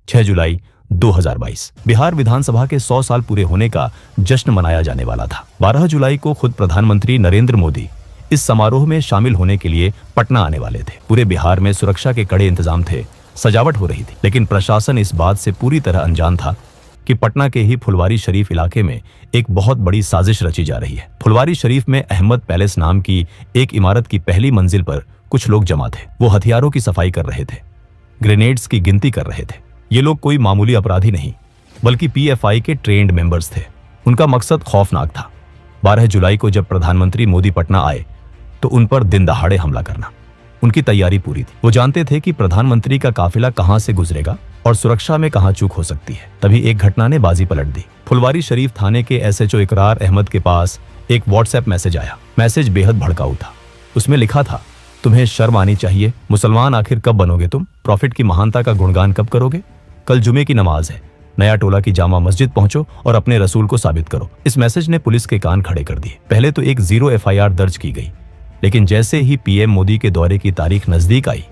6 जुलाई 2022 बिहार विधानसभा के 100 साल पूरे होने का जश्न मनाया जाने वाला था। 12 जुलाई को खुद प्रधानमंत्री नरेंद्र मोदी इस समारोह में शामिल होने के लिए पटना आने वाले थे। पूरे बिहार में सुरक्षा के कड़े इंतजाम थे, सजावट हो रही थी, लेकिन प्रशासन इस बात से पूरी तरह अनजान था कि पटना के ही फुलवारी शरीफ इलाके में एक बहुत बड़ी साजिश रची जा रही है। फुलवारी शरीफ में अहमद पैलेस नाम की एक इमारत की पहली मंजिल पर कुछ लोग जमा थे। वो हथियारों की सफाई कर रहे थे, ग्रेनेड्स की गिनती कर रहे थे। ये लोग कोई मामूली अपराधी नहीं, बल्कि पीएफआई के ट्रेंड मेंबर्स थे। उनका मकसद खौफनाक था। 12 जुलाई को जब प्रधानमंत्री मोदी पटना आए तो उन पर दिन दहाड़े हमला करना। उनकी तैयारी पूरी थी। वो जानते थे कि प्रधानमंत्री का काफिला कहां से गुजरेगा और सुरक्षा में कहां चूक हो सकती है। तभी एक घटना ने बाजी पलट दी। फुलवारी शरीफ थाने के एसएचओ इकरार अहमद के पास एक व्हाट्सएप मैसेज आया। मैसेज बेहद भड़काऊ था। उसमें लिखा था, तुम्हें शर्म आनी चाहिए, मुसलमान आखिर कब बनोगे तुम? प्रॉफिट की महानता का गुणगान कब करोगे? कल जुमे की नमाज है, नया टोला की जामा मस्जिद पहुंचो और अपने रसूल को साबित करो। इस मैसेज ने पुलिस के कान खड़े कर दिए। पहले तो एक 0 एफआईआर दर्ज की गई, लेकिन जैसे ही पीएम मोदी के दौरे की तारीख नजदीक आई,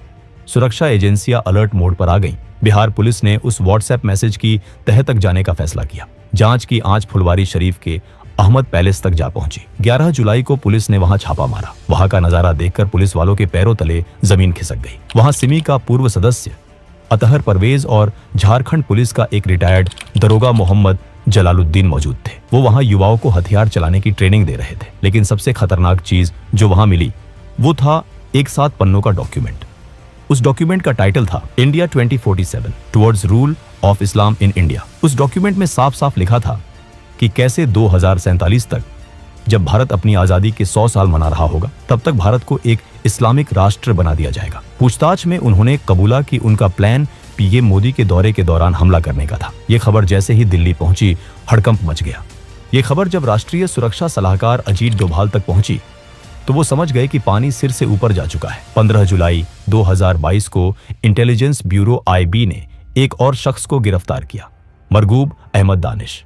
सुरक्षा एजेंसियां अलर्ट मोड पर आ गईं। बिहार पुलिस ने उस व्हाट्सएप मैसेज की तह तक जाने का फैसला किया। जांच की आंच फुलवारी शरीफ के अहमद पैलेस तक जा पहुंची। 11 जुलाई को पुलिस ने वहां छापा मारा। वहां का नजारा देखकर पुलिस वालों के पैरों तले जमीन खिसक गई। वहां सिमी का पूर्व सदस्य अतहर परवेज और झारखंड पुलिस का एक रिटायर्ड दरोगा मोहम्मद जलालुद्दीन मौजूद थे। वो वहां युवाओं को हथियार चलाने की ट्रेनिंग दे रहे थे। लेकिन सबसे खतरनाक चीज जो वहां मिली वो था एक 7 पन्नों का डॉक्यूमेंट। उस डॉक्यूमेंट का टाइटल था India 2047 towards rule of Islam in India. उस डॉक्यूमेंट में साफ साफ लिखा था कि कैसे 2047 तक, जब भारत अपनी आजादी के 100 साल मना रहा होगा, तब तक भारत को एक इस्लामिक राष्ट्र बना दिया जाएगा। पूछताछ में उन्होंने कबूला कि उनका प्लान पीएम मोदी के दौरे के दौरान हमला करने का था। ये खबर जैसे ही दिल्ली पहुंची, हड़कंप मच गया। ये खबर जब राष्ट्रीय सुरक्षा सलाहकार अजीत डोभाल तक पहुंची तो वो समझ गए कि पानी सिर से ऊपर जा चुका है। 15 जुलाई 2022 को इंटेलिजेंस ब्यूरो आईबी ने एक और शख्स को गिरफ्तार किया, मरगूब अहमद दानिश।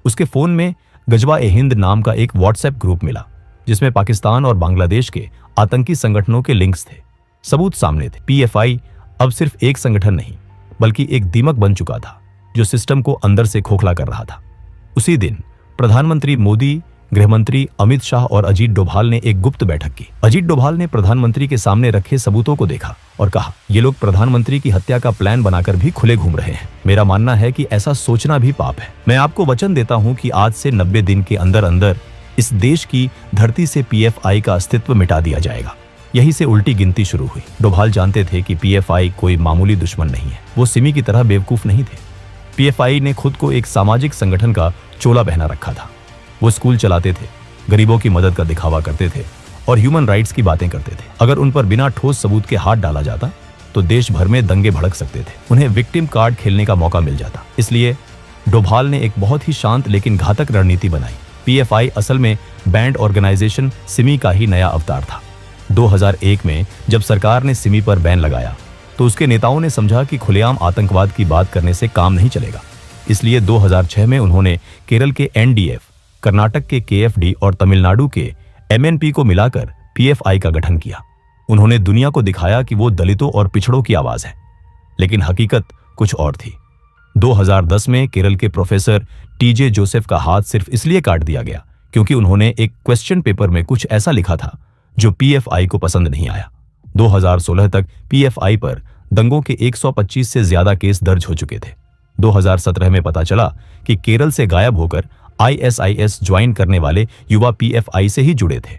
उसके फोन में गजवा ए हिंद नाम का एक व्हाट्सएप ग्रुप मिला, जिसमें पाकिस्तान और बांग्लादेश के आतंकी संगठनों के लिंक्स थे। सबूत सामने थे। पीएफआई अब सिर्फ एक संगठन नहीं, बल्कि एक दीमक बन चुका था जो सिस्टम को अंदर से खोखला कर रहा था। उसी दिन प्रधानमंत्री मोदी, गृहमंत्री अमित शाह और अजीत डोभाल ने एक गुप्त बैठक की। अजीत डोभाल ने प्रधानमंत्री के सामने रखे सबूतों को देखा और कहा, ये लोग प्रधानमंत्री की हत्या का प्लान बनाकर भी खुले घूम रहे हैं। मेरा मानना है कि ऐसा सोचना भी पाप है। मैं आपको वचन देता हूं कि आज से 90 दिन के अंदर अंदर इस देश की धरती से पीएफआई का अस्तित्व मिटा दिया जाएगा। यहीं से उल्टी गिनती शुरू हुई। डोभाल जानते थे कि पीएफआई कोई मामूली दुश्मन नहीं है। वो सिमी की तरह बेवकूफ नहीं थे। पीएफआई ने खुद को एक सामाजिक संगठन का चोला पहना रखा था। वो स्कूल चलाते थे, गरीबों की मदद का दिखावा करते थे और ह्यूमन राइट्स की बातें करते थे। अगर उन पर बिना ठोस सबूत के हाथ डाला जाता तो देश भर में दंगे भड़क सकते थे। उन्हें विक्टिम कार्ड खेलने का मौका मिल जाता। इसलिए डोभाल ने एक बहुत ही शांत लेकिन घातक रणनीति बनाई। पीएफआई असल में बैंड ऑर्गेनाइजेशन सिमी का ही नया अवतार था। 2001 में जब सरकार ने सिमी पर बैन लगाया तो उसके नेताओं ने समझा कि खुलेआम आतंकवाद की बात करने से काम नहीं चलेगा। इसलिए 2006 में उन्होंने केरल के एनडीएफ, कर्नाटक के केएफडी और तमिलनाडु के एमएनपी को मिलाकर पीएफआई का गठन किया। उन्होंने दुनिया को दिखाया कि वो दलितों और पिछड़ों की आवाज है, लेकिन हकीकत कुछ और थी। 2010 में केरल के प्रोफेसर टीजे जोसेफ का हाथ सिर्फ इसलिए काट दिया गया क्योंकि उन्होंने एक क्वेश्चन पेपर में कुछ ऐसा लिखा था जो पीएफआई को पसंद नहीं आया। 2016 तक पीएफआई पर दंगों के 125 से ज्यादा केस दर्ज हो चुके थे। 2017 में पता चला कि केरल से गायब होकर आईएसआईएस ज्वाइन करने वाले युवा पीएफआई से ही जुड़े थे।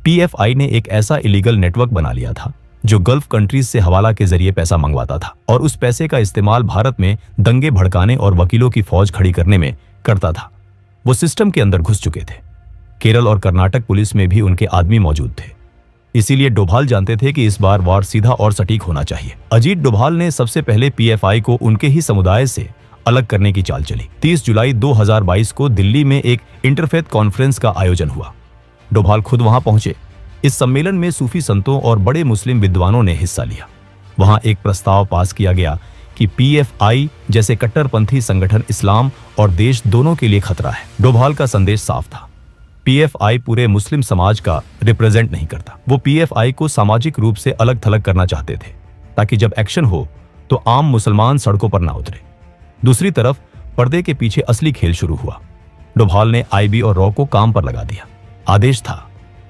पीएफआई ने एक ऐसा इलीगल नेटवर्क बना लिया था जो गल्फ कंट्रीज से हवाला के जरिए पैसा मंगवाता था और उस पैसे का इस्तेमाल भारत में दंगे भड़काने और वकीलों की फौज खड़ी करने में करता था। वो सिस्टम के अंदर घुस चुके थे। केरल और कर्नाटक पुलिस में भी उनके आदमी मौजूद थे। इसीलिए डोभाल जानते थे कि इस बार वार सीधा और सटीक होना चाहिए। अजीत डोभाल ने सबसे पहले पीएफआई को उनके ही समुदाय से अलग करने की चाल चली। 30 जुलाई 2022 को दिल्ली में एक इंटरफेथ कॉन्फ्रेंस का आयोजन हुआ। डोभाल खुद वहां पहुंचे। इस सम्मेलन में सूफी संतों और बड़े मुस्लिम विद्वानों ने हिस्सा लिया। वहां एक प्रस्ताव पास किया गया कि पीएफआई जैसे कट्टरपंथी संगठन इस्लाम और देश दोनों के लिए खतरा है। डोभाल का संदेश साफ था, पीएफआई पूरे मुस्लिम समाज का रिप्रेजेंट नहीं करता। वो पीएफआई को सामाजिक रूप से अलग थलग करना चाहते थे ताकि जब एक्शन हो तो आम मुसलमान सड़कों पर ना उतरे। दूसरी तरफ पर्दे के पीछे असली खेल शुरू हुआ। डोभाल ने आईबी और रॉ को काम पर लगा दिया। आदेश था,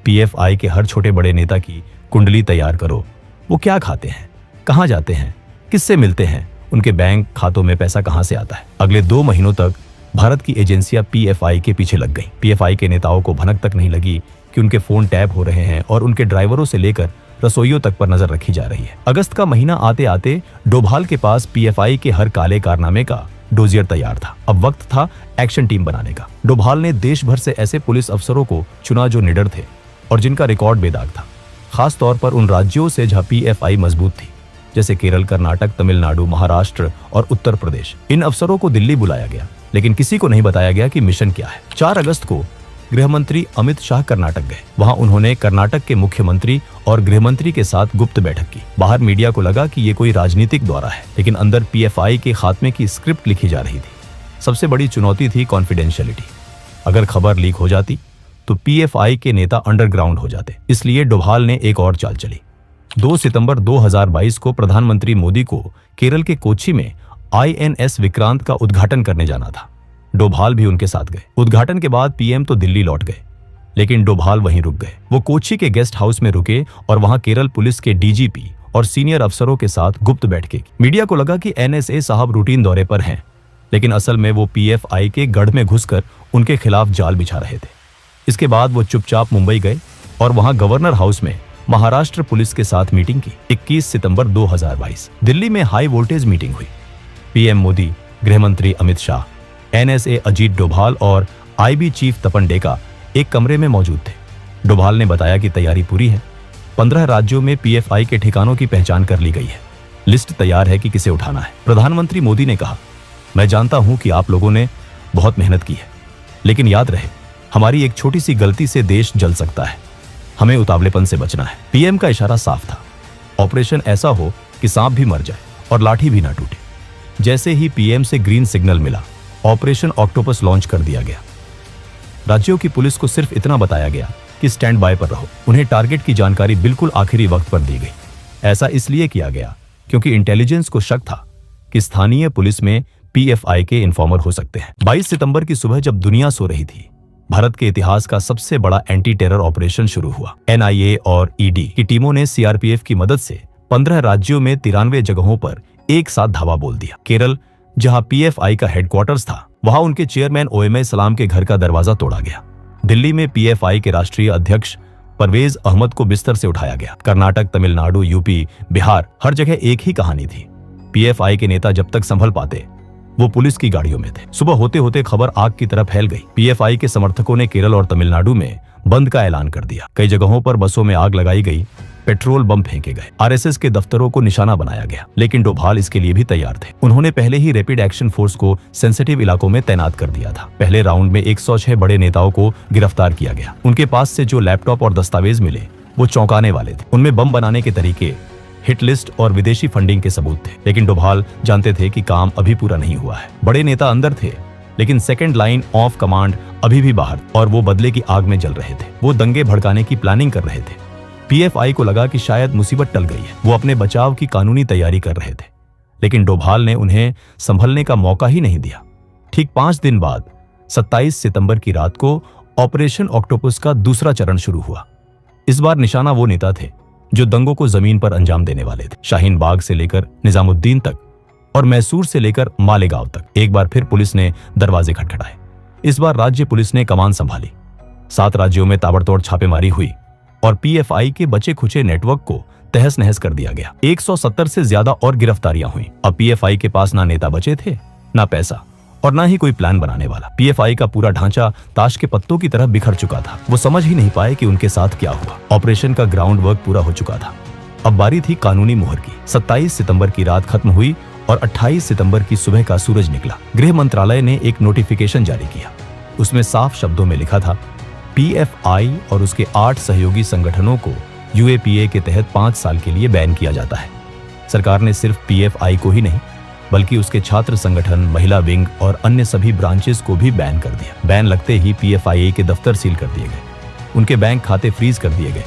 पीएफआई के हर छोटे बड़े नेता की कुंडली तैयार करो। वो क्या खाते हैं, कहां जाते हैं, किससे मिलते हैं, उनके बैंक खातों में पैसा कहां से आता है। अगले 2 महीनों तक भारत की एजेंसियां पीएफआई के पीछे लग गईं। पीएफआई के नेताओं को भनक तक नहीं लगी कि उनके फोन टैप हो रहे हैं और उनके ड्राइवरों से लेकर रसोइयों तक पर नजर रखी जा रही है। अगस्त का महीना आते आते डोभाल के पास पीएफआई के हर काले कारनामे का डोजियर तैयार था। अब वक्त था एक्शन टीम बनाने का। डोभाल ने देश भर से ऐसे पुलिस अफसरों को चुना जो निडर थे और जिनका रिकॉर्ड बेदाग था, खास तौर पर उन राज्यों से जहां पीएफआई मजबूत थी, जैसे केरल, कर्नाटक, तमिलनाडु, महाराष्ट्र और उत्तर प्रदेश। इन अफसरों को दिल्ली बुलाया गया, लेकिन किसी को नहीं बताया गया कि मिशन क्या है। 4 अगस्त को गृह मंत्री अमित शाह कर्नाटक गए। वहां उन्होंने कर्नाटक के मुख्यमंत्री और गृह मंत्री के साथ गुप्त बैठक की। बाहर मीडिया को लगा कि ये कोई राजनीतिक दौरा है, लेकिन अंदर पीएफआई के खात्मे की स्क्रिप्ट लिखी जा रही थी। सबसे बड़ी चुनौती थी कॉन्फिडेंशियलिटी। अगर खबर लीक हो जाती तो पीएफआई के नेता अंडरग्राउंड हो जाते। इसलिए डोभाल ने एक और चाल चली। 2 सितंबर 2022 को प्रधानमंत्री मोदी को केरल के कोच्चि में आईएनएस विक्रांत का उद्घाटन करने जाना था। डोभाल भी उनके साथ गए। उद्घाटन के बाद पीएम तो दिल्ली लौट गए, लेकिन डोभाल वहीं रुक गए। वो कोच्चि के गेस्ट हाउस में रुके और वहां केरल पुलिस के डीजीपी और सीनियर अफसरों के साथ गुप्त बैठकें की। मीडिया को लगा कि एनएसए साहब रूटीन दौरे पर हैं, लेकिन असल में वो पीएफआई के गढ़ में घुसकर उनके खिलाफ जाल बिछा रहे थे। इसके बाद वो चुपचाप मुंबई गए और वहां गवर्नर हाउस में महाराष्ट्र पुलिस के साथ मीटिंग की। 21 सितंबर 2022 दिल्ली में हाई वोल्टेज मीटिंग हुई। पीएम मोदी, गृह मंत्री अमित शाह, एनएसए अजीत डोभाल और आईबी चीफ तपन डेका एक कमरे में मौजूद थे। डोभाल ने बताया कि तैयारी पूरी है। 15 राज्यों में पीएफआई के ठिकानों की पहचान कर ली गई है। लिस्ट तैयार है कि किसे उठाना है। प्रधानमंत्री मोदी ने कहा, मैं जानता हूं कि आप लोगों ने बहुत मेहनत की है, लेकिन याद रहे, हमारी एक छोटी सी गलती से देश जल सकता है। हमें उतावलेपन से बचना है। पीएम का इशारा साफ था, ऑपरेशन ऐसा हो कि सांप भी मर जाए और लाठी भी ना टूटे। जैसे ही पीएम से ग्रीन सिग्नल मिला, ऑपरेशन ऑक्टोपस लॉन्च कर दिया गया। राज्यों की पुलिस को सिर्फ इतना बताया गया कि स्टैंड बाय पर रहो। उन्हें टारगेट की जानकारी बिल्कुल आखिरी वक्त पर दी गई। ऐसा इसलिए किया गया क्योंकि इंटेलिजेंस को शक था कि स्थानीय पुलिस में पीएफआई के इन्फॉर्मर हो सकते हैं। 22 सितंबर की सुबह जब दुनिया सो रही थी, भारत के इतिहास का सबसे बड़ा एंटी टेरर ऑपरेशन शुरू हुआ। एनआईए और ईडी की टीमों ने सीआरपीएफ की मदद से 15 राज्यों में 93 जगहों पर एक साथ धावा बोल दिया। केरल, जहां पीएफआई का हेडक्वार्टर्स था, वहां उनके चेयरमैन ओएमए सलाम के घर का दरवाजा तोड़ा गया। दिल्ली में पीएफआई के राष्ट्रीय अध्यक्ष परवेज अहमद को बिस्तर से उठाया गया। कर्नाटक, तमिलनाडु, यूपी, बिहार, हर जगह एक ही कहानी थी। पीएफआई के नेता जब तक संभल पाते, वो पुलिस की गाड़ियों में थे। सुबह होते होते खबर आग की तरह फैल गई। पीएफआई के समर्थकों ने केरल और तमिलनाडु में बंद का ऐलान कर दिया। कई जगहों पर बसों में आग लगाई गई, पेट्रोल बम फेंके गए। आरएसएस के दफ्तरों को निशाना बनाया गया, लेकिन डोभाल इसके लिए भी तैयार थे। उन्होंने पहले ही रैपिड एक्शन फोर्स को सेंसिटिव इलाकों में तैनात कर दिया था। पहले राउंड में 106 बड़े नेताओं को गिरफ्तार किया गया। उनके पास से जो लैपटॉप और दस्तावेज मिले, वो चौंकाने वाले थे। उनमें बम बनाने के तरीके, हिट लिस्ट और विदेशी फंडिंग के सबूत थे। लेकिन डोभाल जानते थे कि काम अभी पूरा नहीं हुआ है। बड़े नेता अंदर थे, लेकिन सेकंड लाइन ऑफ कमांड अभी भी बाहर, और वो बदले की आग में जल रहे थे। वो दंगे भड़काने की प्लानिंग कर रहे थे। पीएफआई को लगा कि शायद मुसीबत टल गई है। वो अपने बचाव की कानूनी तैयारी कर रहे थे, लेकिन डोभाल ने उन्हें संभलने का मौका ही नहीं दिया। ठीक 5 दिन बाद 27 सितंबर की रात को ऑपरेशन ऑक्टोपस का दूसरा चरण शुरू हुआ। इस बार निशाना वो नेता थे जो दंगों को जमीन पर अंजाम देने वाले थे। शाहीन बाग से लेकर निजामुद्दीन तक और मैसूर से लेकर मालेगांव तक। एक बार फिर पुलिस ने दरवाजे खटखटाए। इस बार राज्य पुलिस ने कमान संभाली। 7 राज्यों में ताबड़तोड़ छापेमारी हुई और पीएफआई के बचे खुचे नेटवर्क को तहस नहस कर दिया गया। 170 से ज्यादा और गिरफ्तारियां हुई। अब पीएफआई के पास ना नेता बचे थे, ना पैसा, और ना ही कोई प्लान बनाने वाला। पीएफआई का पूरा ढांचा ताश के पत्तों की तरह बिखर चुका था। वो समझ ही नहीं पाए कि उनके साथ क्या हुआ। ऑपरेशन का ग्राउंड वर्क पूरा हो चुका था। अब बारी थी कानूनी मुहर की। 27 सितंबर की रात खत्म हुई और 28 सितंबर की सुबह का सूरज निकला। गृह मंत्रालय ने एक नोटिफिकेशन जारी किया। उसमें साफ शब्दों में लिखा था, पीएफआई और उसके 8 सहयोगी संगठनों को यूएपीए के तहत 5 साल के लिए बैन किया जाता है। सरकार ने सिर्फ पीएफआई को ही नहीं, बल्कि उसके छात्र संगठन, महिला विंग और अन्य सभी ब्रांचेस को भी बैन कर दिया। बैन लगते ही पीएफआई के दफ्तर सील कर दिए गए, उनके बैंक खाते फ्रीज कर दिए गए,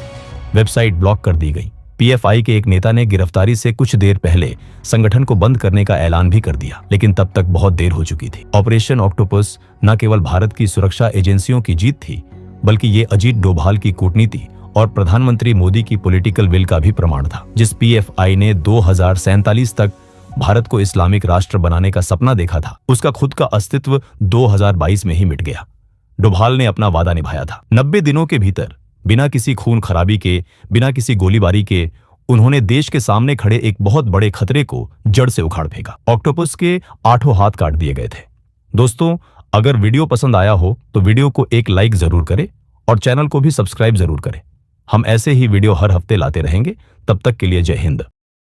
वेबसाइट ब्लॉक कर दी गई। पीएफआई के एक नेता ने गिरफ्तारी से कुछ देर पहले संगठन को बंद करने का ऐलान भी कर दिया, लेकिन तब तक बहुत देर हो चुकी थी। ऑपरेशन ऑक्टोपस न केवल भारत की सुरक्षा एजेंसियों की जीत थी, बल्कि ये अजीत डोभाल की कूटनीति और प्रधानमंत्री मोदी की पॉलिटिकल विल का भी प्रमाण था। जिस पीएफआई ने 2047 तक भारत को इस्लामिक राष्ट्र बनाने का सपना देखा था, उसका खुद का अस्तित्व 2022 में ही मिट गया। डोभाल ने अपना वादा निभाया था। 90 दिनों के भीतर बिना किसी खून खराबी के, बिना किसी गोलीबारी के उन्होंने देश के सामने खड़े एक बहुत बड़े खतरे को जड़ से उखाड़ फेंका। ऑक्टोपस के 8 हाथ काट दिए गए थे। दोस्तों, अगर वीडियो पसंद आया हो तो वीडियो को एक लाइक जरूर करें और चैनल को भी सब्सक्राइब जरूर करें। हम ऐसे ही वीडियो हर हफ्ते लाते रहेंगे। तब तक के लिए जय हिंद।